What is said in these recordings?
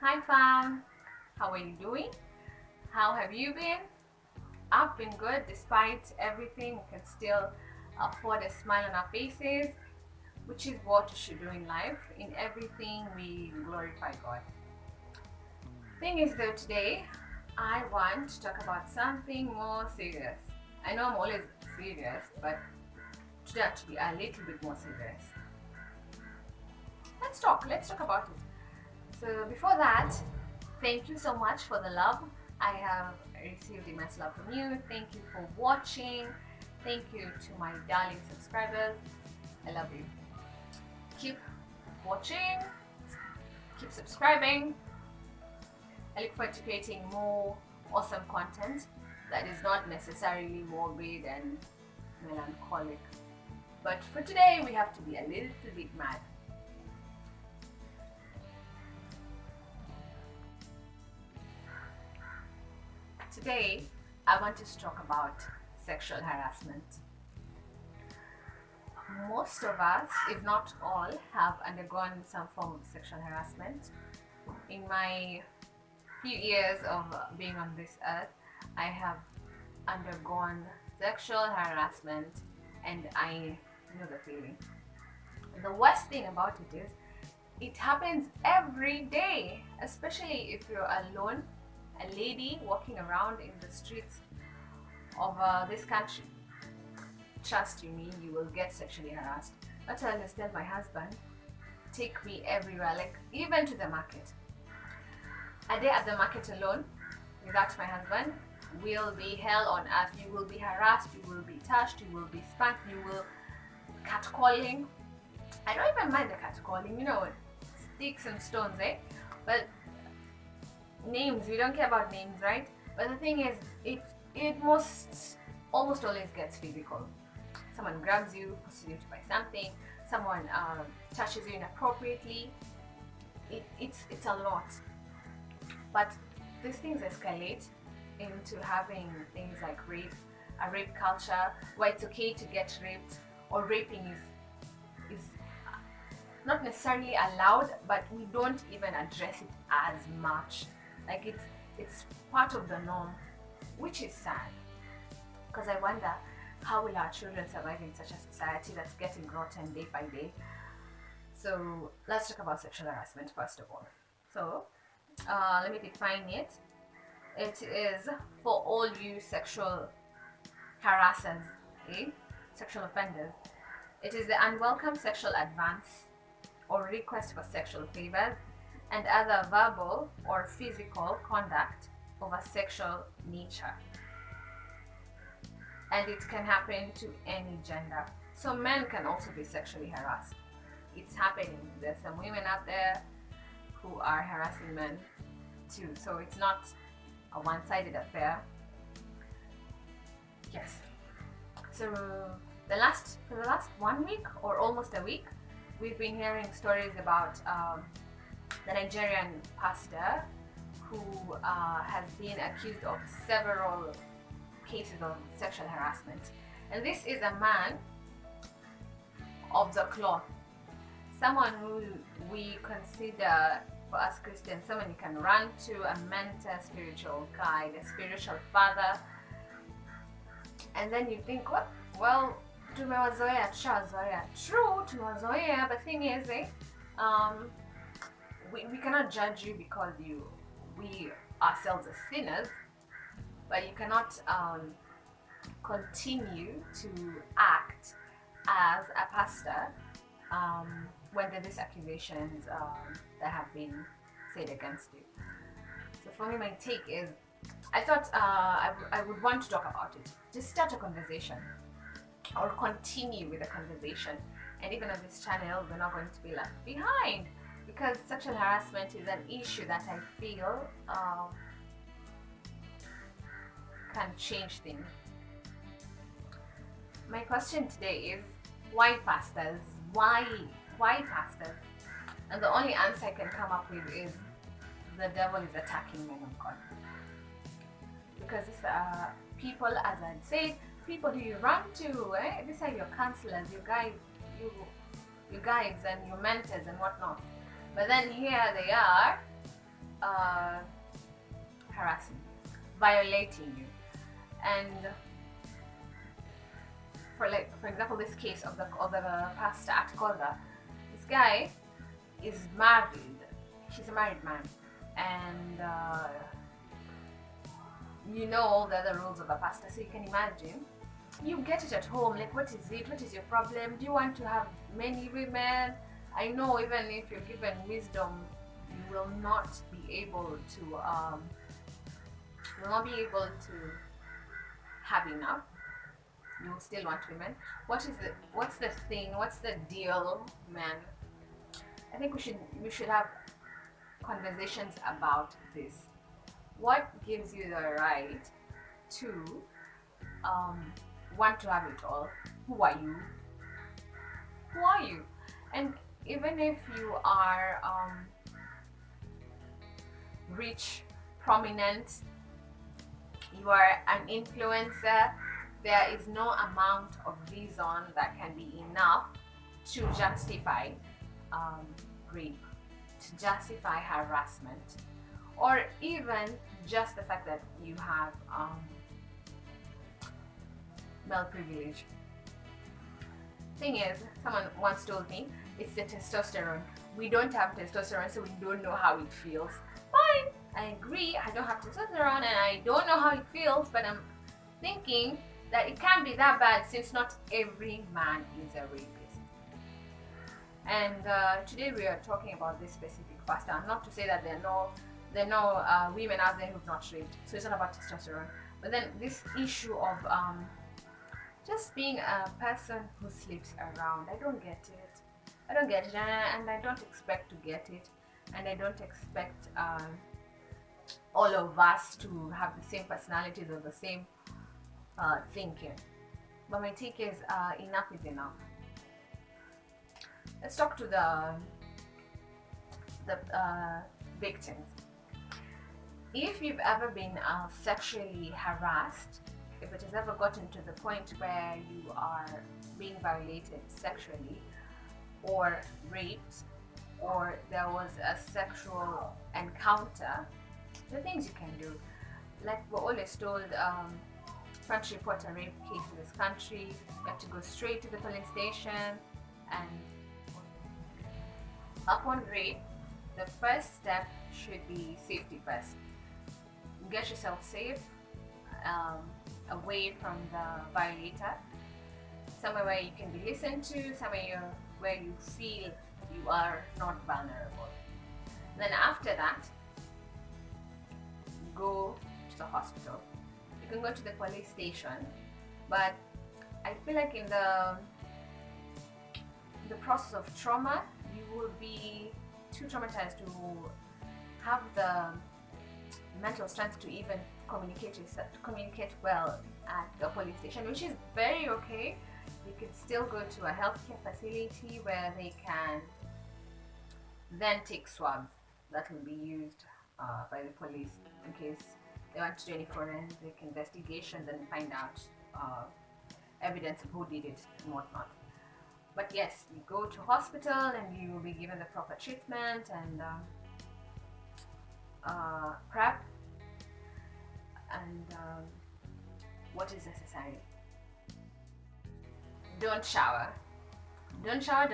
Hi fam, how are you doing? How have you been? I've been good despite everything. We can still afford a smile on our faces, which is what we should do in life. In everything, we glorify God. Thing is though, today I want to talk about something more serious. I know I'm always serious, but today I have to be a little bit more serious. Let's talk about it. So before that, thank you so much for the love. I have received immense love from you. Thank you for watching. Thank you to my darling subscribers. I love you. Keep watching, keep subscribing. I look forward to creating more awesome content that is not necessarily morbid and melancholic. But for today, we have to be a little bit mad. Today, I want to talk about sexual harassment. Most of us, if not all, have undergone some form of sexual harassment. In my few years of being on this earth, I have undergone sexual harassment and I know the feeling. The worst thing about it is, it happens every day, especially if you're alone, a lady walking around in the streets of this country. Trust you me, you will get sexually harassed. That's why I always tell my husband, take me everywhere, like even to the market. A day at the market alone, without my husband, will be hell on earth. You will be harassed, you will be touched, you will be spanked, you will catcalling. I don't even mind the catcalling, sticks and stones, eh? But names, we don't care about names, right? But the thing is, it almost always gets physical. Someone grabs you, pushes you to buy something, someone touches you inappropriately. It's a lot. But these things escalate into having things like rape, a rape culture where it's okay to get raped, or raping is not necessarily allowed, but we don't even address it as much. Like it's part of the norm, which is sad. Because I wonder, how will our children survive in such a society that's getting rotten day by day? So let's talk about sexual harassment first of all. So let me define it. It is for all you sexual harassers, sexual offenders. It is the unwelcome sexual advance or request for sexual favors and other verbal or physical conduct of a sexual nature. And it can happen to any gender. So men can also be sexually harassed. It's happening. There's some women out there who are harassing men too. So it's not a one-sided affair. Yes. So for the last 1 week or almost a week, we've been hearing stories about the Nigerian pastor who has been accused of several cases of sexual harassment. And this is a man of the cloth, someone who we consider, for us Christians, someone you can run to, a mentor, spiritual guide, a spiritual father. And then you think, what? Well, tumewazoea, tushawazoea. True, tumewazoea, but the thing is, we cannot judge you because we ourselves are sinners, but you cannot continue to act as a pastor when there is accusations that have been said against you. So for me, my take is, I thought I would want to talk about it. Just start a conversation or continue with a conversation. And even on this channel, we're not going to be left behind, because sexual harassment is an issue that I feel can change things. My question today is, why pastors? Why pastors? And the only answer I can come up with is, the devil is attacking men of God. Because these are people, as I said, people who you run to, these are your counselors, your guides and your mentors and whatnot. But then here they are uh, harassing, violating you. And for example, this case of the pastor at Kolda, this guy is married. He's a married man, and you know all the other rules of a pastor, so you can imagine. You get it at home. Like, what is it? What is your problem? Do you want to have many women? I know, even if you're given wisdom, you will not be able to have enough. You will still want women. What's the thing? What's the deal, man? I think we should have conversations about this. What gives you the right to want to have it all? Who are you? Who are you? And even if you are rich, prominent, you are an influencer, there is no amount of reason that can be enough to justify rape, to justify harassment, or even just the fact that you have male privilege. Thing is, someone once told me, it's the testosterone. We don't have testosterone, so we don't know how it feels. Fine, I agree, I don't have testosterone and I don't know how it feels, but I'm thinking that it can't be that bad since not every man is a rapist. And today we are talking about this specific pastor. Not to say that there are no women out there who've not raped, so it's not about testosterone. But then this issue of just being a person who sleeps around, I don't get it. I don't get it, and I don't expect to get it, and I don't expect all of us to have the same personalities or the same thinking. But my take is enough is enough. Let's talk to the victims. If you've ever been sexually harassed, if it has ever gotten to the point where you are being violated sexually or raped, or there was a sexual encounter, the things you can do, like we're always told, front report a rape case in this country, you have to go straight to the police station, and upon rape, the first step should be safety first. Get yourself safe, away from the violator, somewhere where you can be listened to, somewhere where you feel you are not vulnerable. Then after that, go to the hospital. You can go to the police station, but I feel like in the process of trauma, you will be too traumatized to have the mental strength to even communicate well at the police station, which is very okay. You can still go to a healthcare facility where they can then take swabs that will be used by the police in case they want to do any forensic investigations and find out evidence of who did it and whatnot. But yes, you go to hospital and you will be given the proper treatment and prep and what is necessary. Don't shower. Don't shower.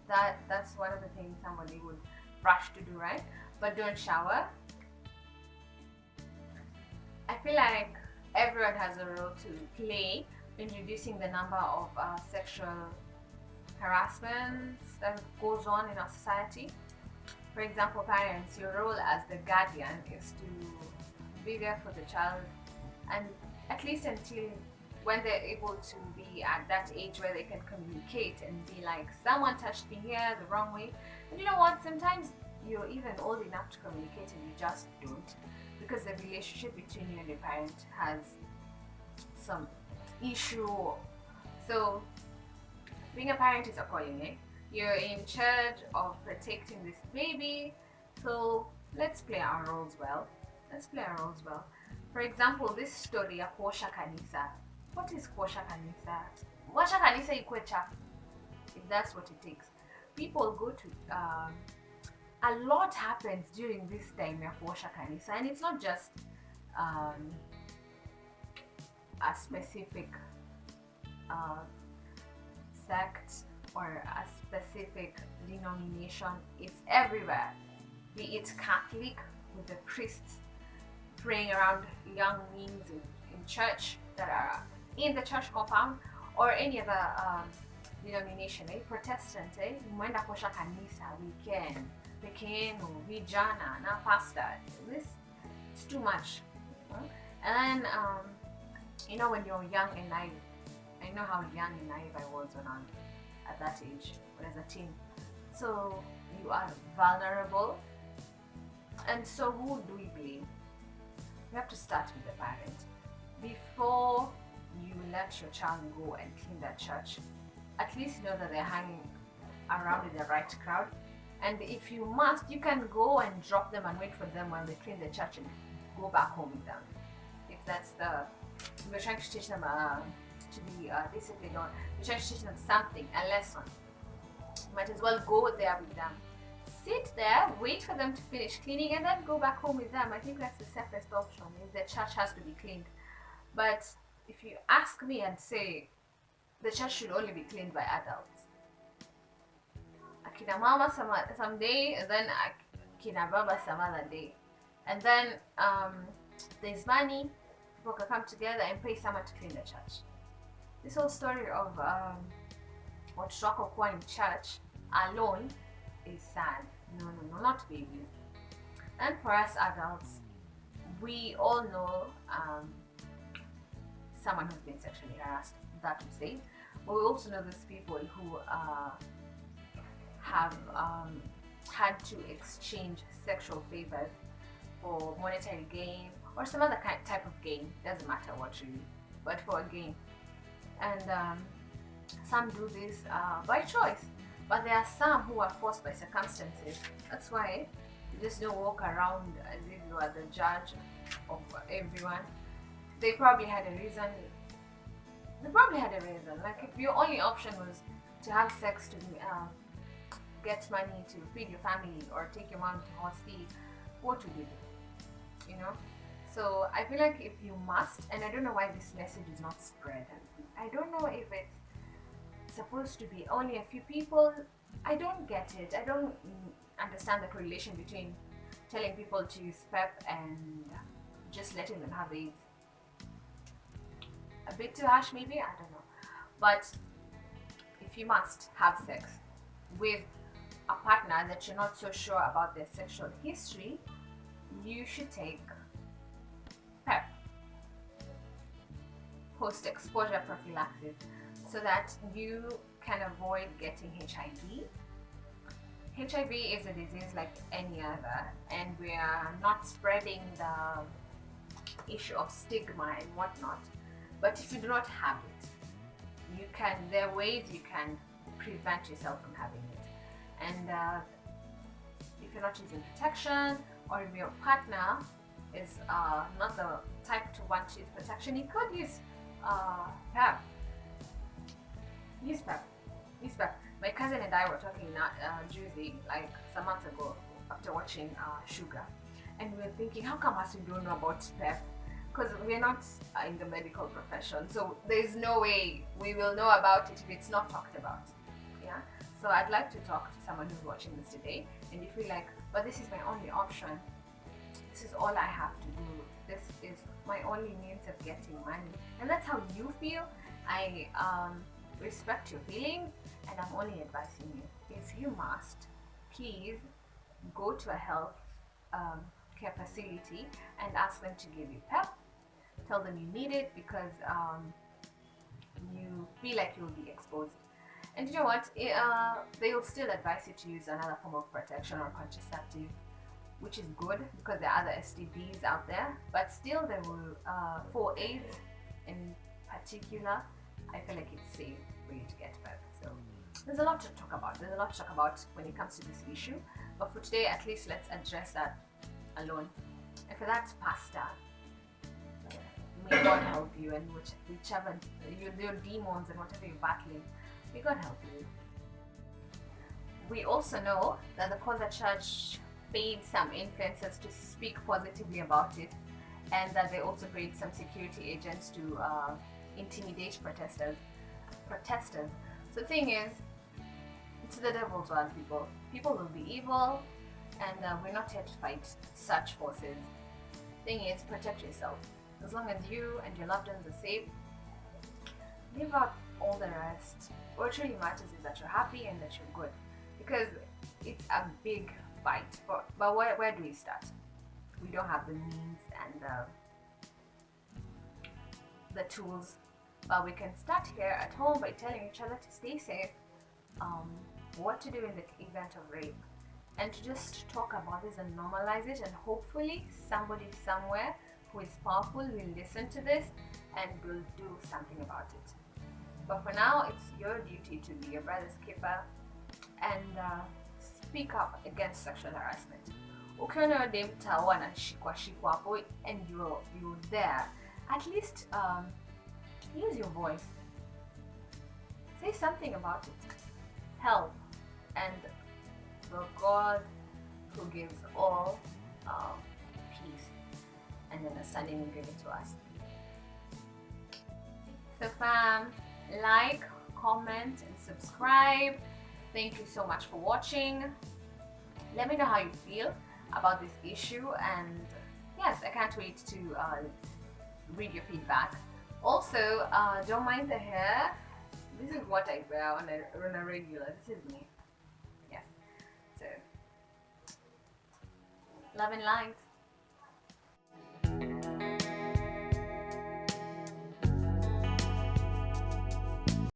That's one of the things somebody would rush to do, right? But don't shower. I feel like everyone has a role to play in reducing the number of sexual harassment that goes on in our society. For example, parents, your role as the guardian is to be there for the child, and at least until when they're able to be at that age where they can communicate and be like, someone touched me here the wrong way. And you know what, sometimes you're even old enough to communicate and you just don't, because the relationship between you and your parent has some issue. So being a parent is a calling, eh? You're in charge of protecting this baby, so let's play our roles well. For example, this story ya kuosha kanisa. What is kuosha kanisa? Kuosha kanisa ikwe chafu, if that's what it takes. People go to a lot happens during this time ya kuosha kanisa, and it's not just a specific sect or a specific denomination. It's everywhere, be it Catholic with the priests praying around young means in church that are in the church compound, or any other denomination, Protestant, mwenda kuosha kanisa weekend peke yenu vijana na pastor. This it's too much. And then when you're young and naive, I know how young and naive I was when I'm at that age, when as a teen. So you are vulnerable, and so who do we blame? We have to start with the parent. Before you let your child go and clean that church, at least know that they're hanging around with the right crowd. And if you must, you can go and drop them and wait for them while they clean the church and go back home with them. If that's we're trying to teach them to be disciplined, or we're trying to teach them something, a lesson, you might as well go there with them. Sit there, wait for them to finish cleaning, and then go back home with them. I think that's the safest option if the church has to be cleaned. But if you ask me and say the church should only be cleaned by adults, akina mama some day, and then akina baba some other day, and then there's money, people can come together and pay someone to clean the church. This whole story of what wako kuwa in church alone is sad. No, not babies. And for us adults, we all know someone who's been sexually harassed, that we say. But we also know those people who have had to exchange sexual favors for monetary gain or some other type of gain. Doesn't matter what really, but for a gain. And some do this by choice, but there are some who are forced by circumstances. That's why you just don't walk around as if you are the judge of everyone. They probably had a reason. Like if your only option was to have sex to get money to feed your family or take your mom to hospital, what would you do? So I feel like if you must, and I don't know why this message is not spread. I don't know if it's supposed to be only a few people. I don't get it. I don't understand the correlation between telling people to use PEP and just letting them have AIDS. A bit too harsh maybe, I don't know. But if you must have sex with a partner that you're not so sure about their sexual history, you should take PEP, post-exposure prophylaxis, so that you can avoid getting HIV. HIV is a disease like any other, and we are not spreading the issue of stigma and whatnot. But if you do not have it, there are ways you can prevent yourself from having it. And if you're not using protection, or if your partner is not the type to want to use protection, you could use PEP. Use PEP. My cousin and I were talking Tuesday, like some months ago, after watching Sugar, and we were thinking, how come us we don't know about PEP? Because we're not in the medical profession, so there's no way we will know about it if it's not talked about. Yeah. So I'd like to talk to someone who's watching this today, and if you're like, but this is my only option, this is all I have to do, this is my only means of getting money, and that's how you feel, I respect your feelings, and I'm only advising you, if you must, please go to a health care facility and ask them to give you PEP. Tell them you need it because you feel like you'll be exposed. And you know what? They will still advise you to use another form of protection or contraceptive, which is good because there are other STDs out there. But still, they will, for AIDS in particular, I feel like it's safe for you to get PEP. So there's a lot to talk about. There's a lot to talk about when it comes to this issue. But for today, at least let's address that alone. And for that, Pastor, may God help you, and whichever your demons and whatever you're battling, may God help you. We also know that the Kosa Church paid some influencers to speak positively about it, and that they also paid some security agents to intimidate protesters. So the thing is, it's the devil's world, people. People will be evil, and we're not here to fight such forces. Thing is, protect yourself. As long as you and your loved ones are safe, leave out all the rest. What really matters is that you're happy and that you're good, because it's a big fight. But where do we start? We don't have the means and the tools, but we can start here at home by telling each other to stay safe, what to do in the event of rape, and to just talk about this and normalize it, and hopefully somebody somewhere who is powerful will listen to this and will do something about it. But for now, it's your duty to be your brother's keeper and speak up against sexual harassment. Ukiona dem tawa na shikwa hapo and you're there, at least use your voice. Say something about it. Help, and the God who gives all peace and understanding will give it to us. So fam, like, comment, and subscribe. Thank you so much for watching. Let me know how you feel about this issue, and yes, I can't wait to read your feedback. Also, don't mind the hair. This is what I wear on a regular. This is me. Yes. So, love and light.